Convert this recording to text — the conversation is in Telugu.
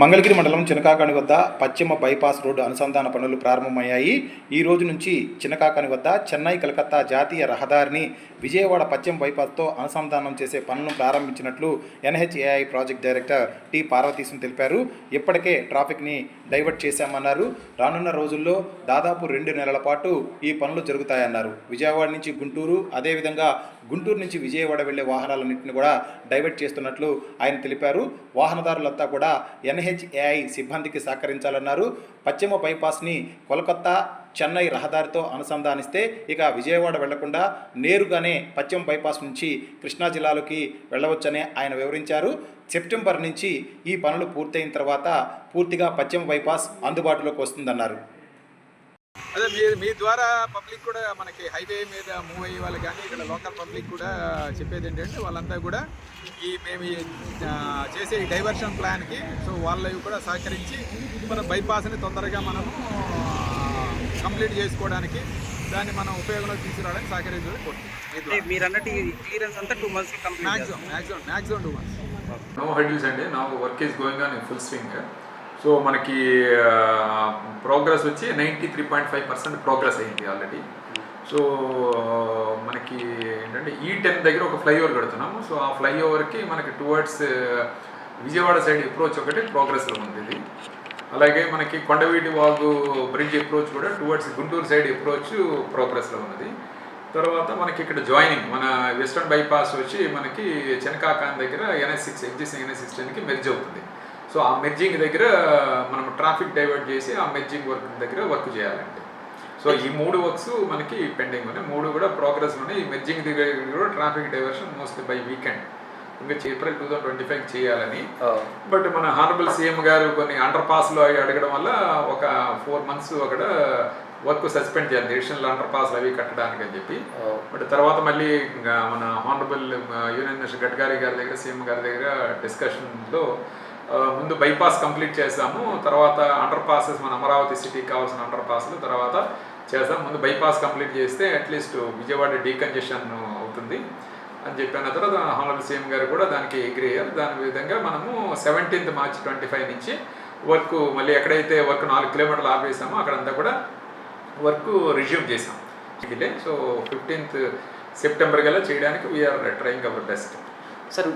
మంగళగిరి మండలం చినకాకాని వద్ద పశ్చిమ బైపాస్ రోడ్డు అనుసంధాన పనులు ప్రారంభమయ్యాయి. ఈ రోజు నుంచి చినకాకాని వద్ద చెన్నై కలకత్తా జాతీయ రహదారిని విజయవాడ పశ్చిమ బైపాస్తో అనుసంధానం చేసే పనులను ప్రారంభించినట్లు NHAI project director T Parvathisam తెలిపారు. ఇప్పటికే ట్రాఫిక్ని డైవర్ట్ చేశామన్నారు. రానున్న రోజుల్లో దాదాపు 2 నెలల పాటు ఈ పనులు జరుగుతాయన్నారు. విజయవాడ నుంచి గుంటూరు, అదేవిధంగా గుంటూరు నుంచి విజయవాడ వెళ్లే వాహనాలన్నింటినీ కూడా డైవర్ట్ చేస్తున్నట్లు ఆయన తెలిపారు. వాహనదారులంతా కూడా ఎన్హెచ్ఏఐ సిబ్బందికి సహకరించాలన్నారు. పశ్చిమ బైపాస్ని కోల్కతా చెన్నై రహదారితో అనుసంధానిస్తే ఇక విజయవాడ వెళ్లకుండా నేరుగానే పశ్చిమ బైపాస్ నుంచి కృష్ణా జిల్లాలోకి వెళ్ళవచ్చని ఆయన వివరించారు. సెప్టెంబర్ నుంచి ఈ పనులు పూర్తయిన తర్వాత పూర్తిగా పశ్చిమ బైపాస్ అందుబాటులోకి వస్తుందన్నారు. అదే మీ ద్వారా పబ్లిక్ కూడా మనకి హైవే మీద మూవ్ అయ్యే వాళ్ళు కానీ ఇక్కడ లోకల్ పబ్లిక్ కూడా చెప్పేది ఏంటంటే వాళ్ళంతా కూడా మేము చేసే ఈ డైవర్షన్ ప్లాన్కి సో వాళ్ళవి కూడా సహకరించి మన బైపాస్ని తొందరగా మనము కంప్లీట్ చేసుకోవడానికి దాన్ని మనం ఉపయోగంలో తీసుకురావడానికి సహకరించాలని కోరుతున్నాం. మీరు అన్నట్టు క్లియరెన్స్ అంతా 2 months మ్యాక్సిమం 2 months. నో హెడ్యూస్ అండి. నా work is going on in full swing. So మనకి ప్రోగ్రెస్ వచ్చి 93.5% ప్రోగ్రెస్ అయింది ఆల్రెడీ. సో మనకి ఏంటంటే E10 దగ్గర ఒక ఫ్లైఓవర్ కడుతున్నాము. సో ఆ ఫ్లైఓవర్కి మనకి టువర్డ్స్ విజయవాడ సైడ్ అప్రోచ్ ఒకటి ప్రోగ్రెస్లో ఉంది ఇది. అలాగే మనకి కొండవీటి వాగు బ్రిడ్జ్ అప్రోచ్ కూడా టువర్డ్స్ గుంటూరు సైడ్ అప్రోచ్ ప్రోగ్రెస్లో ఉన్నది. తర్వాత మనకి ఇక్కడ జాయినింగ్ మన వెస్టర్న్ బైపాస్ వచ్చి మనకి చినకాకాని దగ్గర NS6 ఎగ్జిస్టింగ్ NS16కి మెర్జ్ అవుతుంది. సో ఆ మెర్జింగ్ దగ్గర మనం ట్రాఫిక్ డైవర్ట్ చేసి ఆ మెర్జింగ్ వర్క్ దగ్గర వర్క్ చేయాలండి. సో ఈ 3 వర్క్స్ మనకి పెండింగ్ ఉన్నాయి. 3 కూడా ప్రోగ్రెస్ ఉన్నాయి. ఈ మెర్జింగ్ దగ్గర కూడా traffic diversion mostly by weekend ఇంకా April 2025 చేయాలని. బట్ మన హానరబుల్ సీఎం గారు కొన్ని అండర్ పాస్లో అడగడం వల్ల ఒక 4 months అక్కడ వర్క్ సస్పెండ్ చేయాలి అడిషనల్ అండర్ పాస్లు అవి కట్టడానికి అని చెప్పి. బట్ తర్వాత మళ్ళీ మన హానరబుల్ యూనియన్ మినిస్టర్ గడ్కరీ గారి దగ్గర సీఎం గారి దగ్గర డిస్కషన్లో ముందు బైపాస్ కంప్లీట్ చేస్తాము, తర్వాత అండర్ పాసెస్ మన అమరావతి సిటీకి కావాల్సిన అండర్ పాస్లు తర్వాత చేస్తాం. ముందు బైపాస్ కంప్లీట్ చేస్తే అట్లీస్ట్ విజయవాడ డీకంజెషన్ అవుతుంది అని చెప్పిన తర్వాత హానరబుల్ సీఎం గారు కూడా దానికి అగ్రీ అయ్యారు. దాని విధంగా మనము 17th March 2025 నుంచి వర్క్ మళ్ళీ ఎక్కడైతే వర్క్ 4 kilometers ఆపేసామో అక్కడంతా కూడా వర్క్ రిజ్యూమ్ చేసాం. సో 15th September కల్లా చేయడానికి we are trying our best. Sir